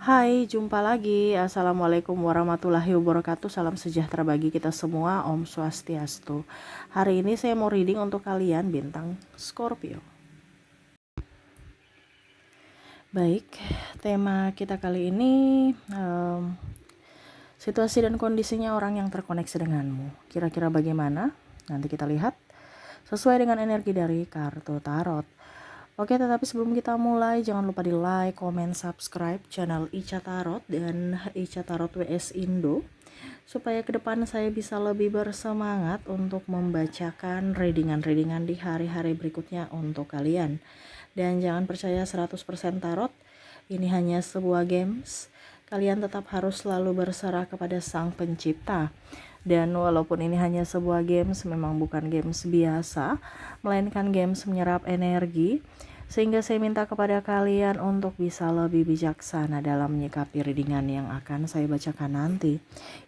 Hai, jumpa lagi. Assalamualaikum warahmatullahi wabarakatuh. Salam sejahtera bagi kita semua. Om Swastiastu. Hari ini saya mau reading untuk kalian bintang Scorpio. Baik, tema kita kali ini situasi dan kondisinya orang yang terkoneksi denganmu. Kira-kira bagaimana? Nanti kita lihat sesuai dengan energi dari kartu tarot. Oke, tetapi sebelum kita mulai, jangan lupa di like, comment, subscribe channel Ica Tarot dan Ica Tarot WS Indo, supaya ke depan saya bisa lebih bersemangat untuk membacakan readingan-readingan di hari-hari berikutnya untuk kalian. Dan jangan percaya 100% tarot, ini hanya sebuah games. Kalian tetap harus selalu berserah kepada Sang Pencipta. Dan walaupun ini hanya sebuah games, memang bukan games biasa, melainkan games menyerap energi, sehingga saya minta kepada kalian untuk bisa lebih bijaksana dalam menyikapi readingan yang akan saya bacakan nanti.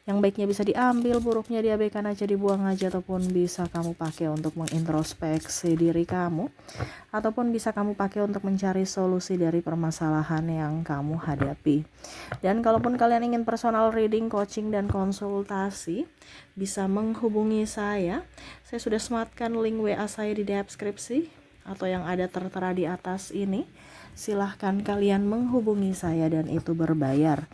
Yang baiknya bisa diambil, buruknya diabaikan aja, dibuang aja, ataupun bisa kamu pakai untuk mengintrospeksi diri kamu, ataupun bisa kamu pakai untuk mencari solusi dari permasalahan yang kamu hadapi. Dan kalaupun kalian ingin personal reading, coaching, dan konsultasi, bisa menghubungi saya. Saya sudah sematkan link WA saya di deskripsi atau yang ada tertera di atas ini. Silahkan kalian menghubungi saya dan itu berbayar.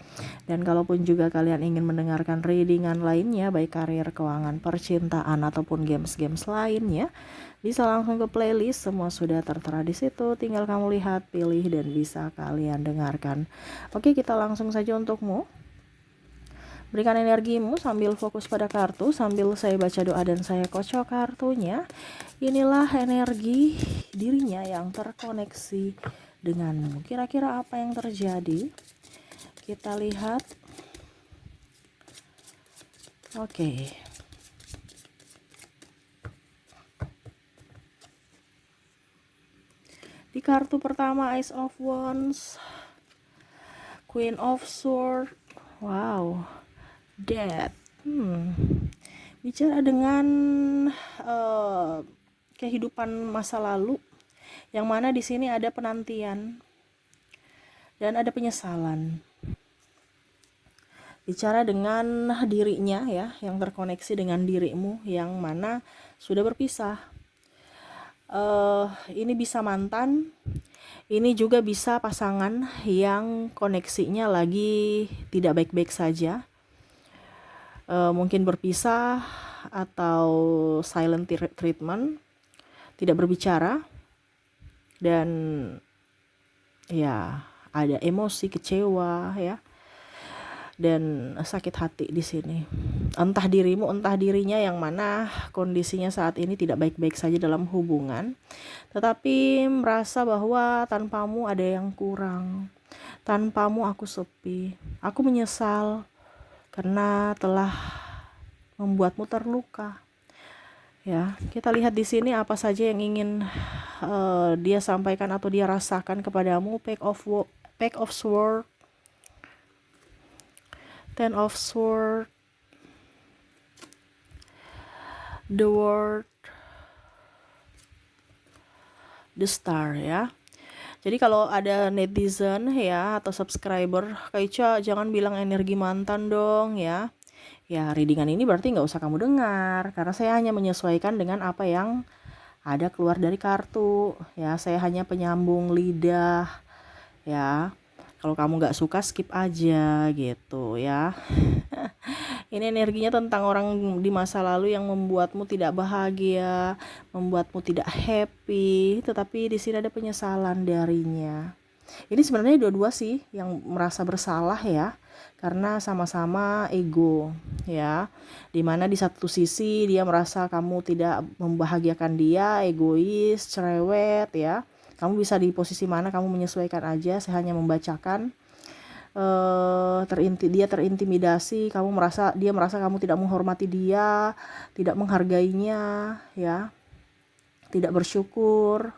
Dan kalaupun juga kalian ingin mendengarkan readingan lainnya, baik karir, keuangan, percintaan, ataupun games-games lainnya, bisa langsung ke playlist, semua sudah tertera di situ. Tinggal kamu lihat, pilih, dan bisa kalian dengarkan. Oke, kita langsung saja untukmu. Berikan energimu sambil fokus pada kartu, sambil saya baca doa dan saya kocok kartunya. Inilah energi dirinya yang terkoneksi denganmu. Kira-kira apa yang terjadi? Kita lihat. Oke. Di kartu pertama, Ace of Wands, Queen of Swords, wow, Death. Bicara dengan kehidupan masa lalu, yang mana di sini ada penantian dan ada penyesalan. Bicara dengan dirinya ya, yang terkoneksi dengan dirimu, yang mana sudah berpisah. Ini bisa mantan, ini juga bisa pasangan yang koneksinya lagi tidak baik-baik saja. Mungkin berpisah atau silent treatment, tidak berbicara, dan ya ada emosi, kecewa ya, dan sakit hati di sini. Entah dirimu, entah dirinya, yang mana kondisinya saat ini tidak baik-baik saja dalam hubungan, tetapi merasa bahwa tanpamu ada yang kurang, tanpamu aku sepi, aku menyesal karena telah membuatmu terluka. Ya, kita lihat di sini apa saja yang ingin dia sampaikan atau dia rasakan kepadamu. Pack of Sword, Ten of Sword, The World, The Star ya. Jadi kalau ada netizen ya atau subscriber, Kak Ica jangan bilang energi mantan dong ya. Ya, readingan ini berarti nggak usah kamu dengar, karena saya hanya menyesuaikan dengan apa yang ada keluar dari kartu ya. Saya hanya penyambung lidah ya. Kalau kamu nggak suka, skip aja gitu ya. Ini energinya tentang orang di masa lalu yang membuatmu tidak bahagia, membuatmu tidak happy, tetapi di sini ada penyesalan darinya. Ini sebenarnya dua-dua sih yang merasa bersalah ya, karena sama-sama ego ya. Dimana di satu sisi dia merasa kamu tidak membahagiakan dia, egois, cerewet ya. Kamu bisa di posisi mana, kamu menyesuaikan aja. Saya hanya membacakan. Dia terintimidasi, dia merasa kamu tidak menghormati dia, tidak menghargainya ya, tidak bersyukur.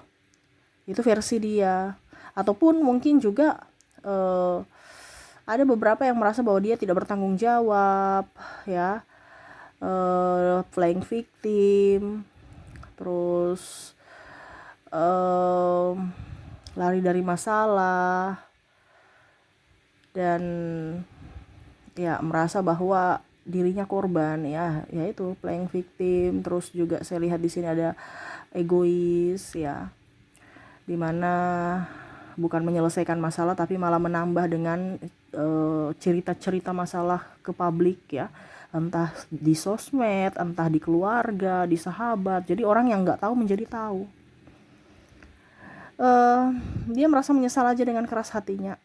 Itu versi dia. Ataupun mungkin juga ada beberapa yang merasa bahwa dia tidak bertanggung jawab ya, playing victim, terus lari dari masalah. dan ya merasa bahwa dirinya korban, ya itu playing victim. Terus juga saya lihat di sini ada egois, ya, dimana bukan menyelesaikan masalah tapi malah menambah dengan cerita-cerita masalah ke publik, ya, entah di sosmed, entah di keluarga, di sahabat. Jadi orang yang nggak tahu menjadi tahu. Dia merasa menyesal aja dengan keras hatinya.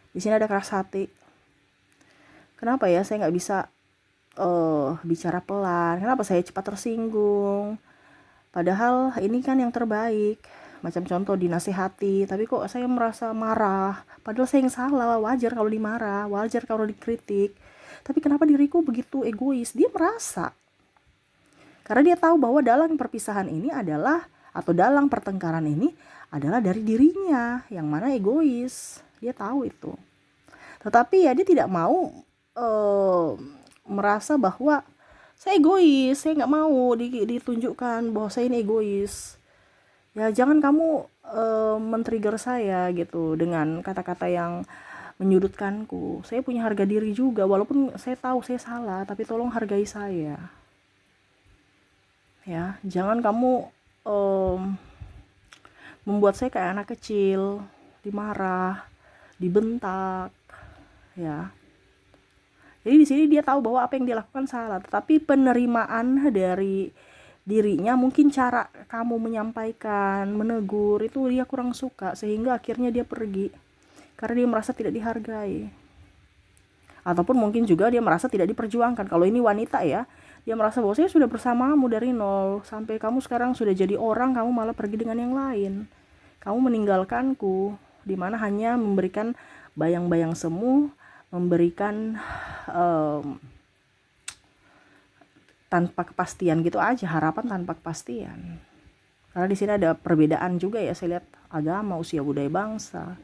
Di sini ada keras hati. Kenapa ya saya nggak bisa bicara pelan? Kenapa saya cepat tersinggung? Padahal ini kan yang terbaik. Macam contoh dinasihati, tapi kok saya merasa marah. Padahal saya yang salah. Wajar kalau dimarah, wajar kalau dikritik. Tapi kenapa diriku begitu egois? Dia merasa. Karena dia tahu bahwa dalam perpisahan ini adalah, atau dalam pertengkaran ini adalah dari dirinya yang mana egois. Dia tahu itu. Tetapi ya dia tidak mau merasa bahwa saya egois. Saya nggak mau ditunjukkan bahwa saya ini egois. Ya jangan kamu men-trigger saya gitu dengan kata-kata yang menyudutkanku. Saya punya harga diri juga, walaupun saya tahu saya salah, tapi tolong hargai saya. Ya, jangan kamu membuat saya kayak anak kecil, dimarah, dibentak, ya. Jadi di sini dia tahu bahwa apa yang dia lakukan salah, tetapi penerimaan dari dirinya, mungkin cara kamu menyampaikan, menegur itu dia kurang suka, sehingga akhirnya dia pergi karena dia merasa tidak dihargai. Ataupun mungkin juga dia merasa tidak diperjuangkan. Kalau ini wanita, ya, dia merasa bahwa saya sudah bersamamu dari nol sampai kamu sekarang sudah jadi orang, kamu malah pergi dengan yang lain. Kamu meninggalkanku, dimana hanya memberikan bayang-bayang semu, memberikan tanpa kepastian gitu aja, harapan tanpa kepastian. Karena di sini ada perbedaan juga, ya, saya lihat agama, usia budaya bangsa,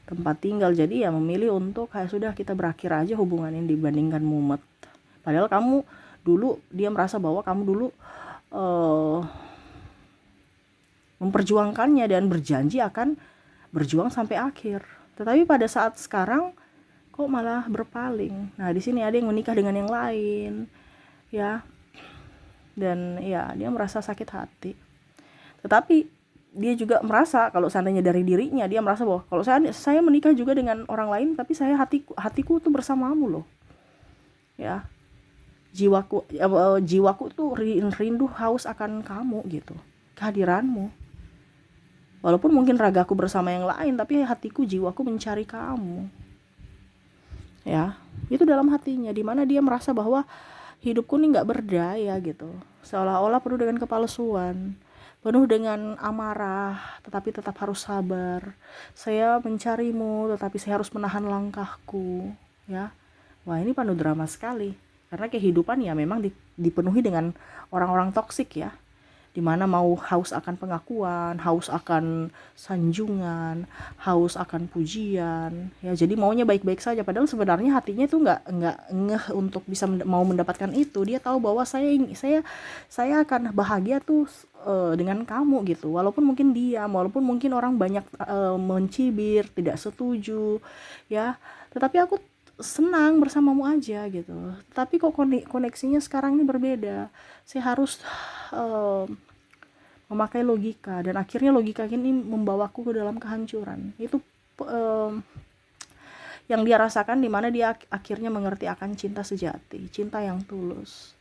tempat tinggal. Jadi ya memilih untuk kayak sudah kita berakhir aja hubungan ini dibandingkan mumet. Padahal kamu dulu, dia merasa bahwa kamu dulu memperjuangkannya dan berjanji akan berjuang sampai akhir. Tetapi pada saat sekarang kok malah berpaling. Nah, di sini ada yang menikah dengan yang lain, ya. Dan ya dia merasa sakit hati. Tetapi dia juga merasa kalau seandainya dari dirinya, dia merasa bahwa kalau saya menikah juga dengan orang lain, tapi saya hatiku tuh bersamamu loh, ya. Jiwaku tuh rindu, haus akan kamu gitu, kehadiranmu. Walaupun mungkin ragaku bersama yang lain, tapi hatiku, jiwaku mencari kamu, ya. Itu dalam hatinya, dimana dia merasa bahwa hidupku nih nggak berdaya gitu, seolah-olah penuh dengan kepalsuan, penuh dengan amarah, tetapi tetap harus sabar. Saya mencarimu, tetapi saya harus menahan langkahku, ya. Wah, ini penuh drama sekali, karena kehidupan ya memang dipenuhi dengan orang-orang toksik, ya, dimana mau haus akan pengakuan, haus akan sanjungan, haus akan pujian, ya. Jadi maunya baik-baik saja, padahal sebenarnya hatinya tuh nggak ngeh untuk bisa mau mendapatkan itu. Dia tahu bahwa saya akan bahagia tuh dengan kamu gitu, walaupun mungkin diam, walaupun mungkin orang banyak mencibir, tidak setuju, ya, tetapi aku senang bersamamu aja gitu. Tapi kok koneksinya sekarang ini berbeda. Saya harus memakai logika, dan akhirnya logika ini membawaku ke dalam kehancuran. Itu yang dia rasakan, dimana dia akhirnya mengerti akan cinta sejati, cinta yang tulus.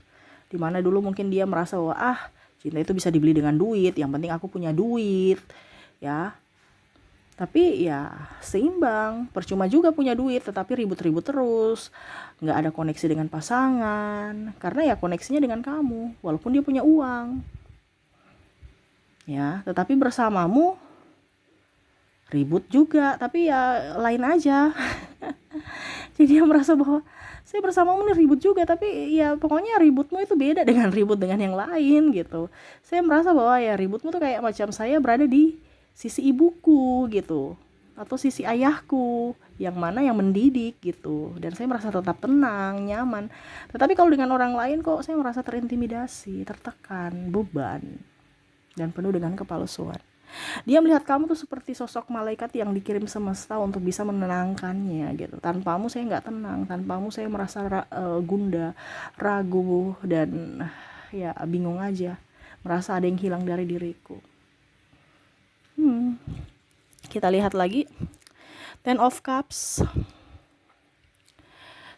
Dimana dulu mungkin dia merasa bahwa cinta itu bisa dibeli dengan duit, yang penting aku punya duit, ya. Tapi ya seimbang, percuma juga punya duit tetapi ribut-ribut terus, nggak ada koneksi dengan pasangan, karena ya koneksinya dengan kamu, walaupun dia punya uang, ya. Tetapi bersamamu ribut juga, tapi ya lain aja. Jadi dia merasa bahwa saya bersamamu nih ribut juga, tapi ya pokoknya ributmu itu beda dengan ribut dengan yang lain gitu. Saya merasa bahwa ya ributmu tuh kayak macam saya berada di sisi ibuku gitu, atau sisi ayahku, yang mana yang mendidik gitu, dan saya merasa tetap tenang, nyaman. Tetapi kalau dengan orang lain kok saya merasa terintimidasi, tertekan, beban, dan penuh dengan kepalsuan. Dia melihat kamu tuh seperti sosok malaikat yang dikirim semesta untuk bisa menenangkannya gitu. Tanpamu saya nggak tenang, tanpamu saya merasa gundah, ragu, dan ya bingung aja. Merasa ada yang hilang dari diriku. Kita lihat lagi. Ten of Cups,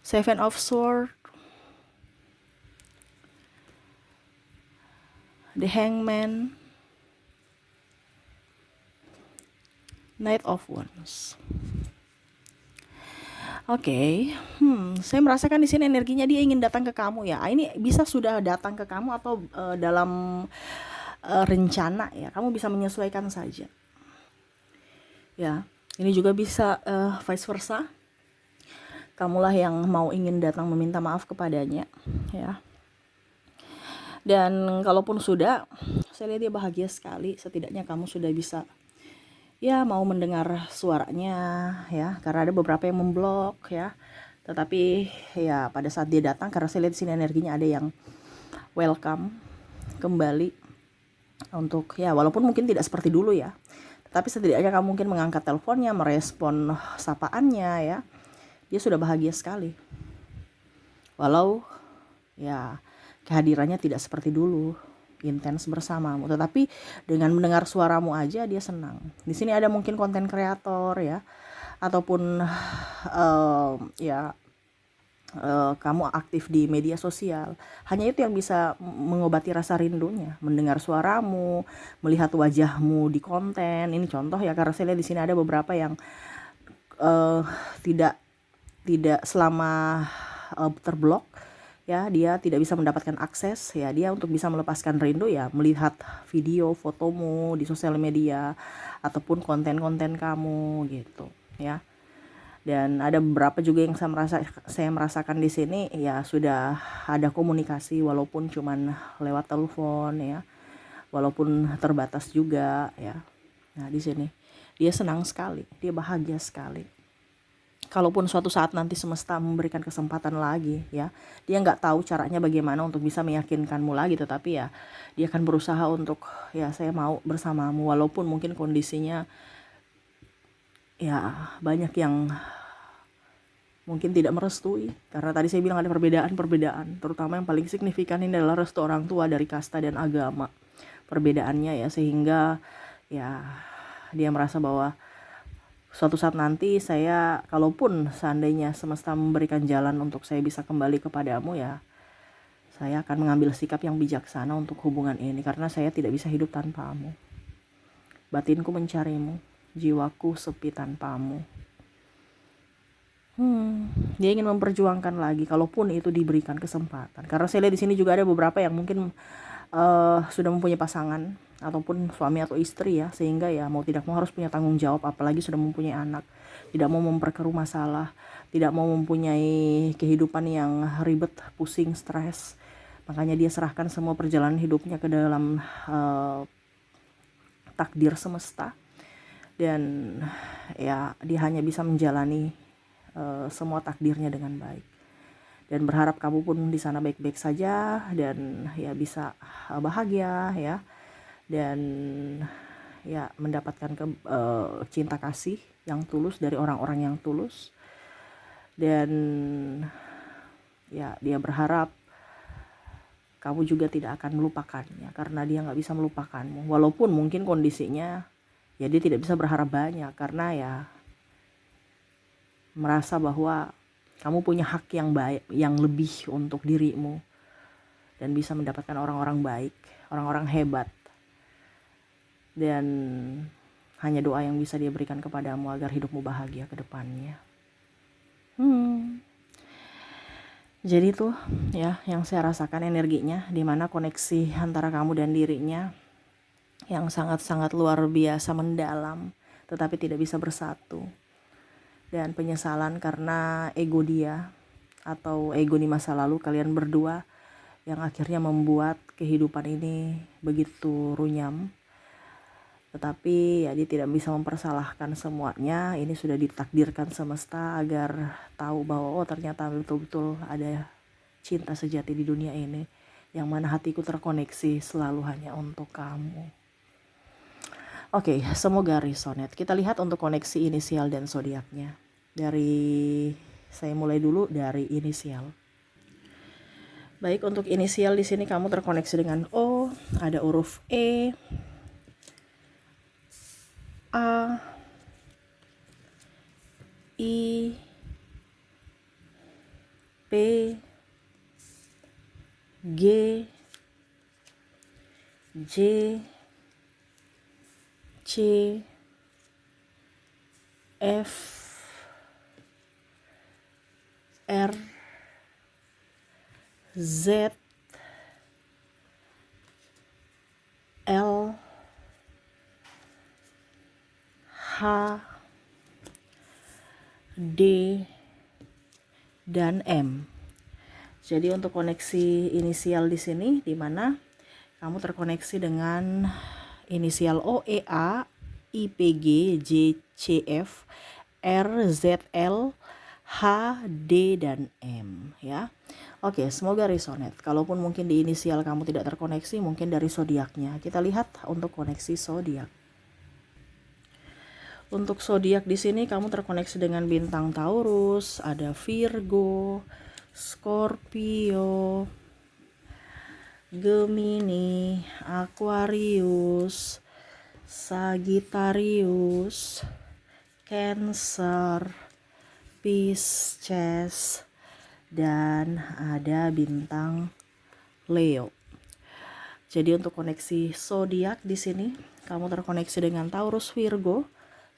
Seven of Swords, The Hangman, Knight of Wands. Oke, saya merasakan di sini energinya dia ingin datang ke kamu ya. Ini bisa sudah datang ke kamu atau dalam rencana ya. Kamu bisa menyesuaikan saja. Ya, ini juga bisa vice versa. Kamulah yang mau ingin datang meminta maaf kepadanya, ya. Dan kalaupun sudah, saya lihat dia bahagia sekali. Setidaknya kamu sudah bisa ya mau mendengar suaranya ya, karena ada beberapa yang memblok ya. Tetapi ya pada saat dia datang, karena saya lihat di sini energinya ada yang welcome kembali untuk ya walaupun mungkin tidak seperti dulu ya. Tapi setidaknya kamu mungkin mengangkat teleponnya, merespon sapaannya ya. Dia sudah bahagia sekali. Walau ya kehadirannya tidak seperti dulu intens bersamamu, tetapi dengan mendengar suaramu aja dia senang. Di sini ada mungkin konten kreator ya, ataupun kamu aktif di media sosial. Hanya itu yang bisa mengobati rasa rindunya, mendengar suaramu, melihat wajahmu di konten. Ini contoh ya, karena saya lihat di sini ada beberapa yang tidak selama terblok ya, dia tidak bisa mendapatkan akses ya, dia untuk bisa melepaskan rindu ya melihat video fotomu di sosial media ataupun konten-konten kamu gitu ya. Dan ada beberapa juga yang saya merasakan di sini ya sudah ada komunikasi walaupun cuman lewat telepon ya, walaupun terbatas juga ya. Nah di sini dia senang sekali, dia bahagia sekali. Kalaupun suatu saat nanti semesta memberikan kesempatan lagi ya, dia nggak tahu caranya bagaimana untuk bisa meyakinkanmu lagi, tetapi ya dia akan berusaha untuk ya saya mau bersamamu walaupun mungkin kondisinya ya banyak yang mungkin tidak merestui, karena tadi saya bilang ada perbedaan, terutama yang paling signifikan ini adalah restu orang tua dari kasta dan agama perbedaannya ya, sehingga ya dia merasa bahwa suatu saat nanti saya, kalaupun seandainya semesta memberikan jalan untuk saya bisa kembali kepadamu ya, saya akan mengambil sikap yang bijaksana untuk hubungan ini, karena saya tidak bisa hidup tanpamu. Batinku mencarimu, jiwaku sepi tanpamu. Dia ingin memperjuangkan lagi, kalaupun itu diberikan kesempatan. Karena saya lihat di sini juga ada beberapa yang mungkin sudah mempunyai pasangan ataupun suami atau istri ya, sehingga ya mau tidak mau harus punya tanggung jawab, apalagi sudah mempunyai anak, tidak mau memperkeruh masalah, tidak mau mempunyai kehidupan yang ribet, pusing, stres. Makanya dia serahkan semua perjalanan hidupnya ke dalam takdir semesta, dan ya dia hanya bisa menjalani semua takdirnya dengan baik, dan berharap kamu pun di sana baik-baik saja dan ya bisa bahagia ya, dan ya mendapatkan cinta kasih yang tulus dari orang-orang yang tulus. Dan ya dia berharap kamu juga tidak akan melupakannya, karena dia nggak bisa melupakanmu walaupun mungkin kondisinya ya dia tidak bisa berharap banyak, karena ya merasa bahwa kamu punya hak yang baik, yang lebih untuk dirimu, dan bisa mendapatkan orang-orang baik, orang-orang hebat. Dan hanya doa yang bisa dia berikan kepadamu agar hidupmu bahagia ke depannya. Jadi tuh ya yang saya rasakan energinya, dimana koneksi antara kamu dan dirinya yang sangat-sangat luar biasa mendalam, tetapi tidak bisa bersatu. Dan penyesalan karena ego dia atau ego di masa lalu kalian berdua yang akhirnya membuat kehidupan ini begitu runyam. Tetapi ya dia tidak bisa mempersalahkan semuanya. Ini sudah ditakdirkan semesta agar tahu bahwa oh ternyata betul-betul ada cinta sejati di dunia ini, yang mana hatiku terkoneksi selalu hanya untuk kamu. Oke, semoga resonate. Kita lihat untuk koneksi inisial dan zodiaknya. Saya mulai dulu dari inisial. Baik, untuk inisial di sini kamu terkoneksi dengan O, ada huruf E, A, I, P, G, J, C, F, R, Z, L, H, D, dan M. Jadi untuk koneksi inisial di sini di mana kamu terkoneksi dengan inisial O, E, A, I, P, G, J, C, F, R, Z, L, H, D, dan M ya. Oke, semoga resonate. Kalaupun mungkin di inisial kamu tidak terkoneksi, mungkin dari zodiaknya. Kita lihat untuk koneksi zodiak. Untuk zodiak di sini kamu terkoneksi dengan bintang Taurus, ada Virgo, Scorpio, Gemini, Aquarius, Sagittarius, Cancer, Pisces, dan ada bintang Leo. Jadi untuk koneksi zodiak di sini kamu terkoneksi dengan Taurus, Virgo,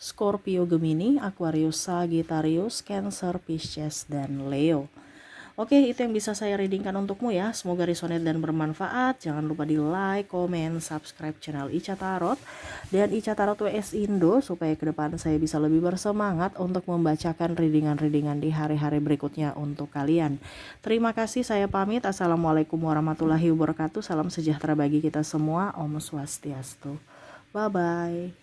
Scorpio, Gemini, Aquarius, Sagittarius, Cancer, Pisces, dan Leo. Oke, itu yang bisa saya readingkan untukmu ya. Semoga resonate dan bermanfaat. Jangan lupa di like, komen, subscribe channel Ica Tarot dan Ica Tarot WS Indo supaya ke depan saya bisa lebih bersemangat untuk membacakan readingan-readingan di hari-hari berikutnya untuk kalian. Terima kasih, saya pamit. Assalamualaikum warahmatullahi wabarakatuh. Salam sejahtera bagi kita semua. Om Swastiastu. Bye-bye.